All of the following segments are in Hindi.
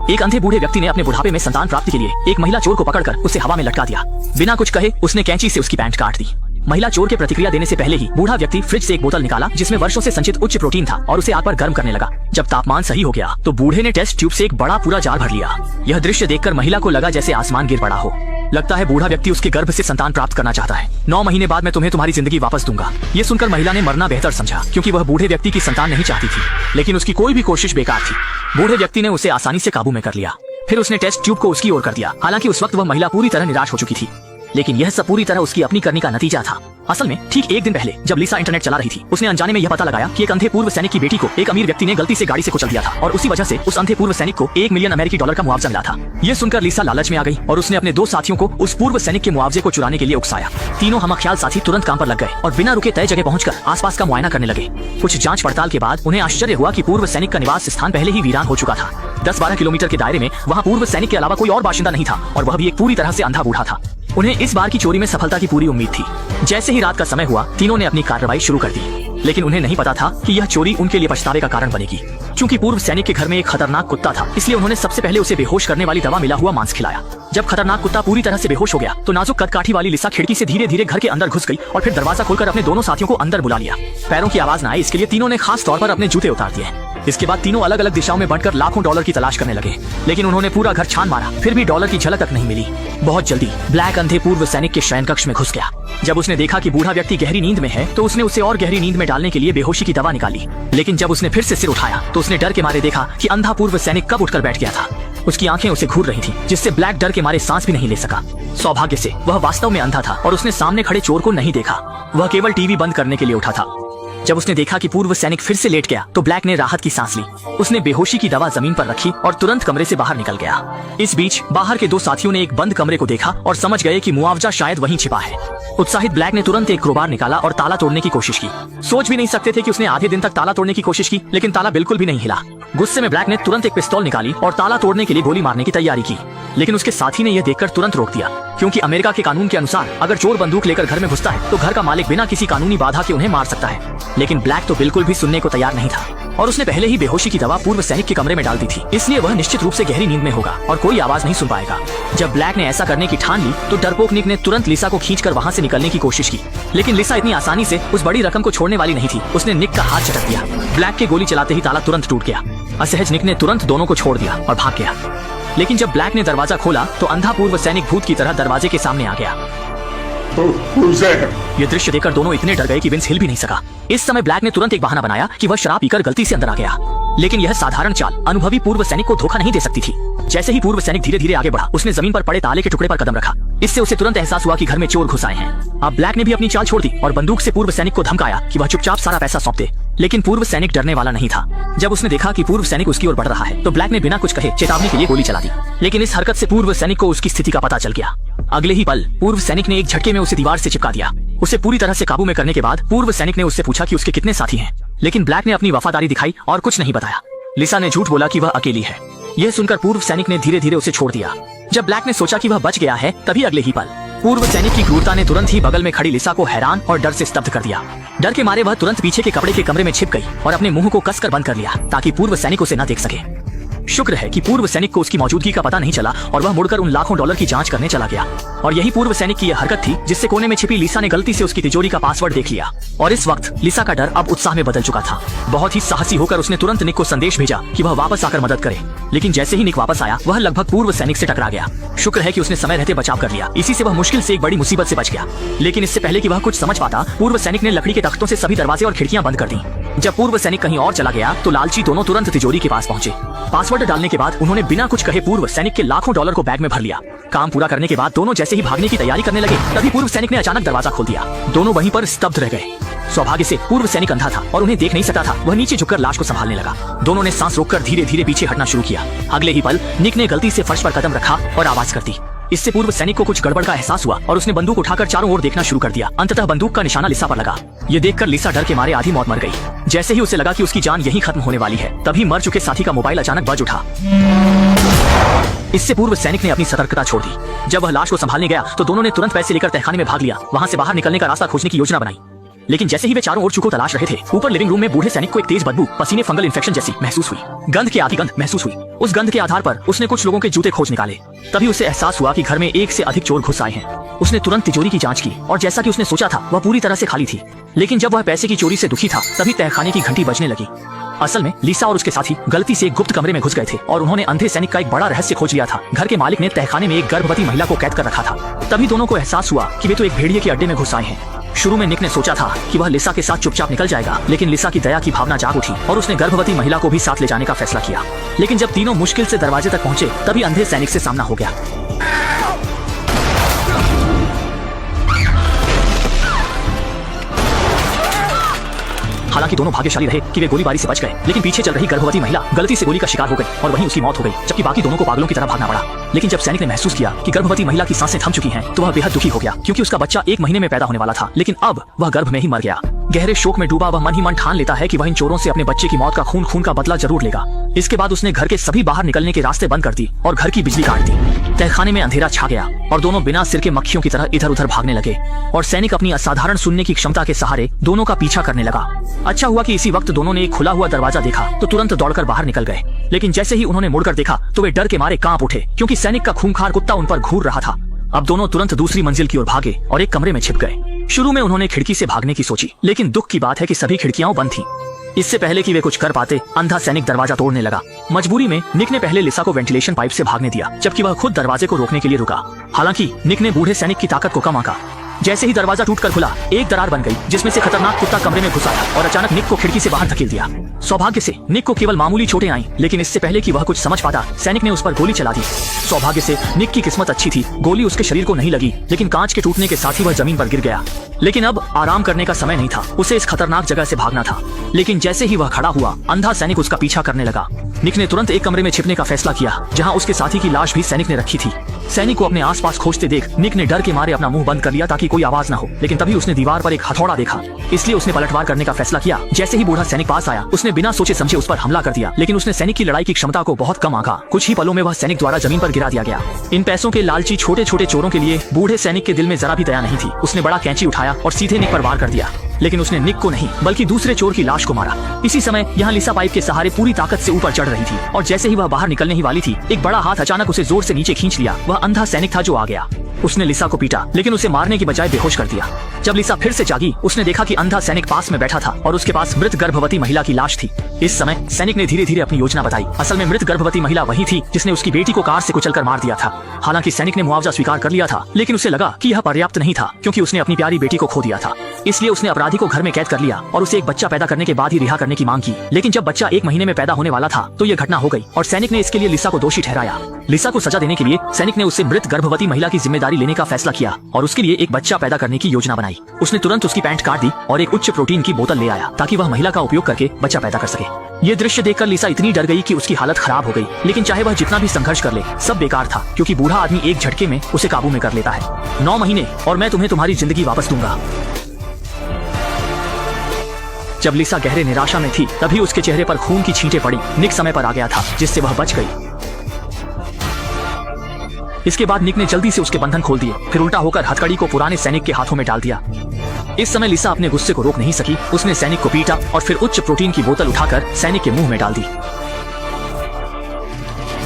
एक अंधे बूढ़े व्यक्ति ने अपने बुढ़ापे में संतान प्राप्ति के लिए एक महिला चोर को पकड़कर उसे हवा में लटका दिया। बिना कुछ कहे उसने कैंची से उसकी पैंट काट दी। महिला चोर के प्रतिक्रिया देने से पहले ही बूढ़ा व्यक्ति फ्रिज से एक बोतल निकाला जिसमें वर्षों से संचित उच्च प्रोटीन था और उसे आग पर गर्म करने लगा। जब तापमान सही हो गया तो बूढ़े ने टेस्ट ट्यूब से एक बड़ा पूरा जार भर लिया। यह दृश्य देखकर महिला को लगा जैसे आसमान गिर पड़ा हो। लगता है बूढ़ा व्यक्ति उसके गर्भ से संतान प्राप्त करना चाहता है। 9 महीने बाद मैं तुम्हें तुम्हारी जिंदगी वापस दूंगा। ये सुनकर महिला ने मरना बेहतर समझा क्योंकि वह बूढ़े व्यक्ति की संतान नहीं चाहती थी, लेकिन उसकी कोई भी कोशिश बेकार थी। बूढ़े व्यक्ति ने उसे आसानी से काबू में कर लिया। फिर उसने टेस्ट ट्यूब को उसकी ओर कर दिया। हालांकि उस वक्त वह महिला पूरी तरह निराश हो चुकी थी, लेकिन यह सब पूरी तरह उसकी अपनी करनी का नतीजा था। असल में ठीक एक दिन पहले जब लिसा इंटरनेट चला रही थी, उसने अनजाने में यह पता लगाया कि एक अंधे पूर्व सैनिक की बेटी को एक अमीर व्यक्ति ने गलती से गाड़ी से कुचल दिया था और उसी वजह से उस अंधे पूर्व सैनिक को $1 मिलियन अमेरिकी डॉलर का मुआवजा मिला था। यह सुनकर लिसा लालच में आ गई और उसने अपने 2 साथियों को उस पूर्व सैनिक के मुआवजे को चुराने के लिए उकसाया। तीनों हमख्याल साथी तुरंत काम पर लग गए और बिना रुके तय जगह पहुंचकर आसपास का मुआयना करने लगे। कुछ जांच पड़ताल के बाद उन्हें आश्चर्य हुआ कि पूर्व सैनिक का निवास स्थान पहले ही वीरान हो चुका था। 10-12 किलोमीटर के दायरे में वहाँ पूर्व सैनिक के अलावा कोई और बाशिंदा नहीं था और वह भी एक पूरी तरह से अंधा बूढ़ा था। उन्हें इस बार की चोरी में सफलता की पूरी उम्मीद थी। जैसे ही रात का समय हुआ, तीनों ने अपनी कार्रवाई शुरू कर दी, लेकिन उन्हें नहीं पता था कि यह चोरी उनके लिए पछतावे का कारण बनेगी। क्योंकि पूर्व सैनिक के घर में एक खतरनाक कुत्ता था, इसलिए उन्होंने सबसे पहले उसे बेहोश करने वाली दवा मिला हुआ मांस खिलाया। जब खतरनाक कुत्ता पूरी तरह से बेहोश हो गया तो नाजुक कदकाठी वाली लिसा खिड़की से धीरे धीरे घर के अंदर घुस गई और फिर दरवाजा खोलकर अपने दोनों साथियों को अंदर बुला लिया। पैरों की आवाज न आए इसके लिए तीनों ने खास तौर पर अपने जूते उतार दिए। इसके बाद तीनों अलग अलग दिशाओं में बढ़कर लाखों डॉलर की तलाश करने लगे, लेकिन उन्होंने पूरा घर छान मारा, फिर भी डॉलर की झलक तक नहीं मिली। बहुत जल्दी ब्लैक अंधे पूर्व सैनिक के शयन कक्ष में घुस गया। जब उसने देखा कि बूढ़ा व्यक्ति गहरी नींद में है तो उसने उसे और गहरी नींद में डालने के लिए बेहोशी की दवा निकाली, लेकिन जब उसने फिर से सिर उठाया तो उसने डर के मारे देखा कि अंधा पूर्व सैनिक कब उठकर बैठ गया था। उसकी आंखें उसे घूर रही थीं, जिससे ब्लैक डर के मारे सांस भी नहीं ले सका। सौभाग्य से वह वास्तव में अंधा था और उसने सामने खड़े चोर को नहीं देखा। वह केवल टीवी बंद करने के लिए उठा था। जब उसने देखा कि पूर्व सैनिक फिर से लेट गया तो ब्लैक ने राहत की सांस ली। उसने बेहोशी की दवा जमीन पर रखी और तुरंत कमरे से बाहर निकल गया। इस बीच बाहर के 2 साथियों ने एक बंद कमरे को देखा और समझ गए कि मुआवजा शायद वहीं छिपा है। उत्साहित ब्लैक ने तुरंत एक क्रोबार निकाला और ताला तोड़ने की कोशिश की। सोच भी नहीं सकते थे कि उसने आधे दिन तक ताला तोड़ने की कोशिश की, लेकिन ताला बिल्कुल भी नहीं हिला। गुस्से में ब्लैक ने तुरंत एक पिस्तौल निकाली और ताला तोड़ने के लिए गोली मारने की तैयारी की, लेकिन उसके साथी ने यह देखकर तुरंत रोक दिया, क्योंकि अमेरिका के कानून के अनुसार अगर चोर बंदूक लेकर घर में घुसता है तो घर का मालिक बिना किसी कानूनी बाधा के उन्हें मार सकता है। लेकिन ब्लैक तो बिल्कुल भी सुनने को तैयार नहीं था और उसने पहले ही बेहोशी की दवा पूर्व सैनिक के कमरे में डाल दी थी, इसलिए वह निश्चित रूप से गहरी नींद में होगा और कोई आवाज नहीं सुन पाएगा। जब ब्लैक ने ऐसा करने की ठान ली तो डरपोक निक ने तुरंत लिसा को खींचकर वहां से निकलने की कोशिश की, लेकिन लिसा इतनी आसानी से उस बड़ी रकम को छोड़ने वाली नहीं थी। उसने निक का हाथ झटक दिया। ब्लैक के गोली चलाते ही ताला तुरंत टूट गया। असहज निक ने तुरंत दोनों को छोड़ दिया और भाग गया, लेकिन जब ब्लैक ने दरवाजा खोला तो अंधा पूर्व सैनिक भूत की तरह दरवाजे के सामने आ गया। ये दृश्य देखकर दोनों इतने डर गए कि विंस हिल भी नहीं सका। इस समय ब्लैक ने तुरंत एक बहाना बनाया कि वह शराब पीकर गलती से अंदर आ गया, लेकिन यह साधारण चाल अनुभवी पूर्व सैनिक को धोखा नहीं दे सकती थी। जैसे ही पूर्व सैनिक धीरे धीरे आगे बढ़ा, उसने जमीन पर पड़े ताले के टुकड़े पर कदम रखा। इससे उसे तुरंत एहसास हुआ कि घर में चोर घुस आए हैं। अब ब्लैक ने भी अपनी चाल छोड़ दी और बंदूक से पूर्व सैनिक को धमकाया कि वह चुपचाप सारा पैसा सौंप दे, लेकिन पूर्व सैनिक डरने वाला नहीं था। जब उसने देखा कि पूर्व सैनिक उसकी ओर बढ़ रहा है तो ब्लैक ने बिना कुछ कहे चेतावनी के लिए गोली चला दी, लेकिन इस हरकत से पूर्व सैनिक को उसकी स्थिति का पता चल गया। अगले ही पल पूर्व सैनिक ने एक झटके में उसे दीवार से चिपका दिया। उसे पूरी तरह से काबू में करने के बाद पूर्व सैनिक ने उससे पूछा कि उसके कितने साथी हैं, लेकिन ब्लैक ने अपनी वफादारी दिखाई और कुछ नहीं बताया। लिसा ने झूठ बोला कि वह अकेली है। यह सुनकर पूर्व सैनिक ने धीरे धीरे उसे छोड़ दिया। जब ब्लैक ने सोचा कि वह बच गया है, तभी अगले ही पल पूर्व सैनिक की क्रूरता ने तुरंत ही बगल में खड़ी लिसा को हैरान और डर से स्तब्ध कर दिया। डर के मारे वह तुरंत पीछे के कपड़े के कमरे में छिप गई और अपने मुंह को कसकर बंद कर लिया ताकि पूर्व सैनिक उसे न देख सके। शुक्र है कि पूर्व सैनिक को उसकी मौजूदगी का पता नहीं चला और वह मुड़कर उन लाखों डॉलर की जांच करने चला गया। और यही पूर्व सैनिक की यह हरकत थी जिससे कोने में छिपी लिसा ने गलती से उसकी तिजोरी का पासवर्ड देख लिया। और इस वक्त लिसा का डर अब उत्साह में बदल चुका था। बहुत ही साहसी होकर उसने तुरंत निक को संदेश भेजा कि वह वापस आकर मदद करे, लेकिन जैसे ही निक वापस आया वह लगभग पूर्व सैनिक से टकरा गया। शुक्र है कि उसने समय रहते बचाव कर लिया, इसी से वह मुश्किल से एक बड़ी मुसीबत से बच गया। लेकिन इससे पहले कि वह कुछ समझ पाता, पूर्व सैनिक ने लकड़ी के तख्तों से सभी दरवाजे और खिड़कियां बंद कर दी। जब पूर्व सैनिक कहीं और चला गया तो लालची दोनों तुरंत तिजोरी के पास पहुंचे। पासवर्ड डालने के बाद उन्होंने बिना कुछ कहे पूर्व सैनिक के लाखों डॉलर को बैग में भर लिया। काम पूरा करने के बाद दोनों जैसे ही भागने की तैयारी करने लगे, तभी पूर्व सैनिक ने अचानक दरवाजा खोल दिया। दोनों वहीं पर स्तब्ध रह गए। सौभाग्य से पूर्व सैनिक अंधा था और उन्हें देख नहीं सकता था। वह नीचे झुककर लाश को संभालने लगा। दोनों ने सांस रोककर धीरे धीरे पीछे हटना शुरू किया। अगले ही पल निक ने गलती से फर्श पर कदम रखा और आवाज कर दी। इससे पूर्व सैनिक को कुछ गड़बड़ का एहसास हुआ और उसने बंदूक उठाकर चारों ओर देखना शुरू कर दिया। अंततः बंदूक का निशाना लिसा पर लगा। ये देखकर लिसा डर के मारे आधी मौत मर गई। जैसे ही उसे लगा कि उसकी जान यहीं खत्म होने वाली है, तभी मर चुके साथी का मोबाइल अचानक बज उठा। इससे पूर्व सैनिक ने अपनी सतर्कता छोड़ दी। जब वह लाश को संभालने गया तो दोनों ने तुरंत पैसे लेकर तहखाने में भाग लिया। वहां से बाहर निकलने का रास्ता खोजने की योजना बनाई। लेकिन जैसे ही वे चारों ओर चूको तलाश रहे थे, ऊपर लिविंग रूम में बूढ़े सैनिक को एक तेज बदबू, पसीने, फंगल इन्फेक्शन जैसी महसूस हुई। गंध के आती गंध महसूस हुई। उस गंध के आधार पर उसने कुछ लोगों के जूते खोज निकाले। तभी उसे एहसास हुआ कि घर में एक से अधिक चोर घुस आए हैं। उसने तुरंत तिजोरी की जांच की और जैसा कि उसने सोचा था, वह पूरी तरह से खाली थी। लेकिन जब वह पैसे की चोरी से दुखी था, तभी तहखाने की घंटी बजने लगी। असल में लिसा और उसके साथी गलती से एक गुप्त कमरे में घुस गए थे और उन्होंने अंधे सैनिक का एक बड़ा रहस्य खोज लिया था। घर के मालिक ने तहखाने में एक गर्भवती महिला को कैद कर रखा था। तभी दोनों को एहसास हुआ कि वे तो एक भेड़िए के अड्डे में घुस आए हैं। शुरू में निक ने सोचा था कि वह लिसा के साथ चुपचाप निकल जाएगा, लेकिन लिसा की दया की भावना जाग उठी और उसने गर्भवती महिला को भी साथ ले जाने का फैसला किया। लेकिन जब तीनों मुश्किल से दरवाजे तक पहुंचे, तभी अंधे सैनिक से सामना हो गया। हालांकि दोनों भाग्यशाली रहे कि वे गोलीबारी से बच गए, लेकिन पीछे चल रही गर्भवती महिला गलती से गोली का शिकार हो गई और वहीं उसकी मौत हो गई, जबकि बाकी दोनों को पागलों की तरह भागना पड़ा। लेकिन जब सैनिक ने महसूस किया कि गर्भवती महिला की सांसें थम चुकी हैं, तो वह बेहद दुखी हो गया, क्योंकि उसका बच्चा 1 महीने में पैदा होने वाला था, लेकिन अब वह गर्भ में ही मर गया। गहरे शोक में डूबा वह मन ही मन ठान लेता है कि वह इन चोरों से अपने बच्चे की मौत का खून का बदला जरूर लेगा। इसके बाद उसने घर के सभी बाहर निकलने के रास्ते बंद कर दी और घर की बिजली काट दी। तहखाने में अंधेरा छा गया और दोनों बिना सिर के मक्खियों की तरह इधर उधर भागने लगे और सैनिक अपनी असाधारण सुनने की क्षमता के सहारे दोनों का पीछा करने लगा। अच्छा हुआ कि इसी वक्त दोनों ने एक खुला हुआ दरवाजा देखा तो तुरंत दौड़कर बाहर निकल गए। लेकिन जैसे ही उन्होंने मुड़कर देखा तो वे डर के मारे कांप उठे, क्योंकि सैनिक का खूंखार कुत्ता उन पर घूर रहा था। अब दोनों तुरंत दूसरी मंजिल की ओर भागे और एक कमरे में छिप गए। शुरू में उन्होंने खिड़की से भागने की सोची, लेकिन दुख की बात है कि सभी खिड़कियां बंद थीं। इससे पहले कि वे कुछ कर पाते, अंधा सैनिक दरवाजा तोड़ने लगा। मजबूरी में निक ने पहले लिसा को वेंटिलेशन पाइप से भागने दिया, जबकि वह खुद दरवाजे को रोकने के लिए रुका। हालांकि निक ने बूढ़े सैनिक की ताकत को कम आंका। जैसे ही दरवाजा टूटकर खुला, एक दरार बन गई जिसमें से खतरनाक कुत्ता कमरे में घुस आया और अचानक निक को खिड़की से बाहर धकेल दिया। सौभाग्य से निक को केवल मामूली चोटें आईं, लेकिन इससे पहले कि वह कुछ समझ पाता, सैनिक ने उस पर गोली चला दी। सौभाग्य से निक की किस्मत अच्छी थी, गोली उसके शरीर को नहीं लगी, लेकिन कांच के टूटने के साथ ही वह जमीन पर गिर गया। लेकिन अब आराम करने का समय नहीं था, उसे इस खतरनाक जगह से भागना था। लेकिन जैसे ही वह खड़ा हुआ, अंधा सैनिक उसका पीछा करने लगा। निक ने तुरंत एक कमरे में छिपने का फैसला किया, जहां उसके साथी की लाश भी सैनिक ने रखी थी। सैनिक को अपने आसपास खोजते देख निक ने डर के मारे अपना मुंह बंद कर लिया ताकि कोई आवाज न हो। लेकिन तभी उसने दीवार पर एक हथौड़ा देखा, इसलिए उसने पलटवार करने का फैसला किया। जैसे ही बूढ़ा सैनिक पास आया, उसने बिना सोचे समझे उस पर हमला कर दिया, लेकिन उसने सैनिक की लड़ाई की क्षमता को बहुत कम आंका। कुछ ही पलों में वह सैनिक द्वारा जमीन पर गिरा दिया गया। इन पैसों के लालची छोटे छोटे चोरों के लिए बूढ़े सैनिक के दिल में जरा भी दया नहीं थी। उसने बड़ा कैंची उठाया और सीधे निक पर वार कर दिया, लेकिन उसने निक को नहीं बल्कि दूसरे चोर की लाश को मारा। इसी समय यहाँ लिसा पाइप के सहारे पूरी ताकत से ऊपर चढ़ रही थी और जैसे ही वह बाहर निकलने ही वाली थी, एक बड़ा हाथ अचानक उसे जोर से नीचे खींच लिया। वह अंधा सैनिक था जो आ गया। उसने लिसा को पीटा, लेकिन उसे मारने की बजाय बेहोश कर दिया। जब लिसा फिर से जागी, उसने देखा कि अंधा सैनिक पास में बैठा था और उसके पास मृत गर्भवती महिला की लाश थी। इस समय सैनिक ने धीरे धीरे अपनी योजना बताई। असल में मृत गर्भवती महिला वही थी जिसने उसकी बेटी को कार से कुचलकर मार दिया था। हालांकि सैनिक ने मुआवजा स्वीकार कर लिया था, लेकिन उसे लगा कि यह पर्याप्त नहीं था, क्योंकि उसने अपनी प्यारी बेटी को खो दिया था। इसलिए उसने अपराधी को घर में कैद कर लिया और उसे एक बच्चा पैदा करने के बाद ही रिहा करने की मांग की। लेकिन जब बच्चा 1 महीने में पैदा होने वाला था, तो यह घटना हो गई और सैनिक ने इसके लिए लिसा को दोषी ठहराया। लिसा को सजा देने के लिए सैनिक ने उससे मृत गर्भवती महिला की जिम्मेदारी लेने का फैसला किया और उसके लिए एक बच्चा पैदा करने की योजना बनाई। उसने तुरंत उसकी पैंट काट दी और एक उच्च प्रोटीन की बोतल ले आया ताकि वह महिला का उपयोग करके बच्चा पैदा कर सके। ये दृश्य देखकर लिसा इतनी डर गई कि उसकी हालत खराब हो गई। लेकिन चाहे वह जितना भी संघर्ष कर ले, सब बेकार था, क्योंकि बूढ़ा आदमी एक झटके में उसे काबू में कर लेता है। 9 महीने और मैं तुम्हें तुम्हारी जिंदगी वापस दूंगा। जब लिसा गहरे निराशा में थी, तभी उसके चेहरे पर खून की छींटें पड़ी। निक समय पर आ गया था, जिससे वह बच गई। इसके बाद निक ने जल्दी से उसके बंधन खोल दिए, फिर उल्टा होकर हथकड़ी को पुराने सैनिक के हाथों में डाल दिया। इस समय लिसा अपने गुस्से को रोक नहीं सकी। उसने सैनिक को पीटा और फिर उच्च प्रोटीन की बोतल उठाकर सैनिक के मुंह में डाल दी।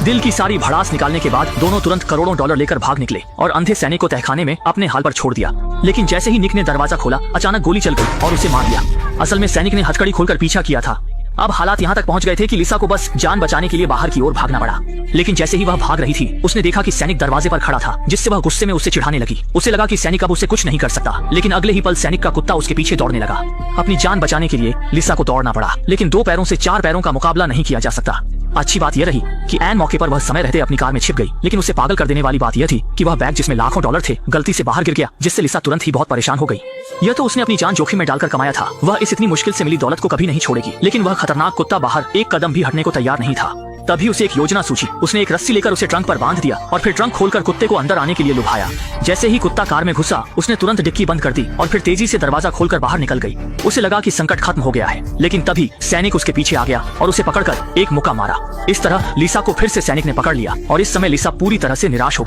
दिल की सारी भड़ास निकालने के बाद दोनों तुरंत करोड़ों डॉलर लेकर भाग निकले और अंधे सैनिक को तहखाने में अपने हाल पर छोड़ दिया। लेकिन जैसे ही निक ने दरवाजा खोला, अचानक गोली चल गई और उसे मार दिया। असल में सैनिक ने हथकड़ी खोलकर पीछा किया था। अब हालात यहाँ तक पहुँच गए थे कि लिसा को बस जान बचाने के लिए बाहर की ओर भागना पड़ा। लेकिन जैसे ही वह भाग रही थी, उसने देखा कि सैनिक दरवाजे पर खड़ा था, जिससे वह गुस्से में उसे चिढ़ाने लगी। उसे लगा कि सैनिक अब उसे कुछ नहीं कर सकता, लेकिन अगले ही पल सैनिक का कुत्ता उसके पीछे दौड़ने लगा। अपनी जान बचाने के लिए लिसा को दौड़ना पड़ा, लेकिन 2 पैरों से 4 पैरों का मुकाबला नहीं किया जा सकता। अच्छी बात यह रही कि ऐन मौके पर वह समय रहते अपनी कार में छिप गई। लेकिन उसे पागल कर देने वाली बात यह थी कि वह बैग जिसमें लाखों डॉलर थे, गलती से बाहर गिर गया, जिससे लिसा तुरंत ही बहुत परेशान हो गई। यह तो उसने अपनी जान जोखिम में डालकर कमाया था। वह इस इतनी मुश्किल से मिली दौलत को कभी नहीं छोड़ेगी। लेकिन वह खतरनाक कुत्ता बाहर एक कदम भी हटने को तैयार नहीं था। तभी उसे एक योजना सूझी। उसने एक रस्सी लेकर उसे ट्रंक पर बांध दिया और फिर ट्रंक खोलकर कुत्ते को अंदर आने के लिए लुभाया। जैसे ही कुत्ता कार में घुसा, उसने तुरंत डिक्की बंद कर दी और फिर तेजी से दरवाजा खोलकर बाहर निकल गई। उसे लगा कि संकट खत्म हो गया है, लेकिन तभी सैनिक उसके पीछे आ गया और उसे पकड़कर एक मुक्का मारा। इस तरह लिसा को फिर से सैनिक ने पकड़ लिया और इस समय लिसा पूरी तरह से निराश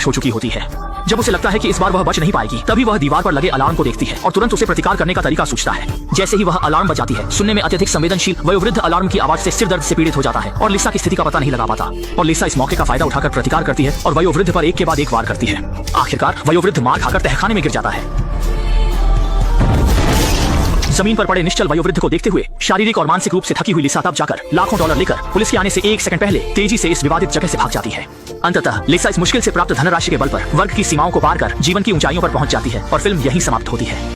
हो चुकी होती है। जब उसे लगता है कि इस बार वह बच नहीं पाएगी, तभी वह दीवार पर लगे अलार्म को देखती है और तुरंत उसे प्रतिकार करने का तरीका सोचता है। जैसे ही वह अलार्म बजाती है, सुनने में अत्यधिक संवेदनशील वयोवृद्ध अलार्म की आवाज से सिर दर्द से पीड़ित हो जाता है और लिसा की स्थिति का पता नहीं लगा पाता। और लिसा इस मौके का फायदा उठाकर प्रतिकार करती है और वयोवृद्ध पर एक के बाद एक वार करती है। आखिरकार वयोवृद्ध मार खाकर तहखाने में गिर जाता है। जमीन पर पड़े निश्चल वयोवृद्ध को देखते हुए शारीरिक और मानसिक रूप से थकी हुई लिसा तब जाकर लाखों डॉलर लेकर पुलिस के आने से 1 सेकंड पहले तेजी से इस विवादित जगह से भाग जाती है। अंततः लिसा इस मुश्किल से प्राप्त धनराशि के बल पर वर्ग की सीमाओं को पार कर जीवन की ऊंचाइयों पर पहुंच जाती है और फिल्म यहीं समाप्त होती है।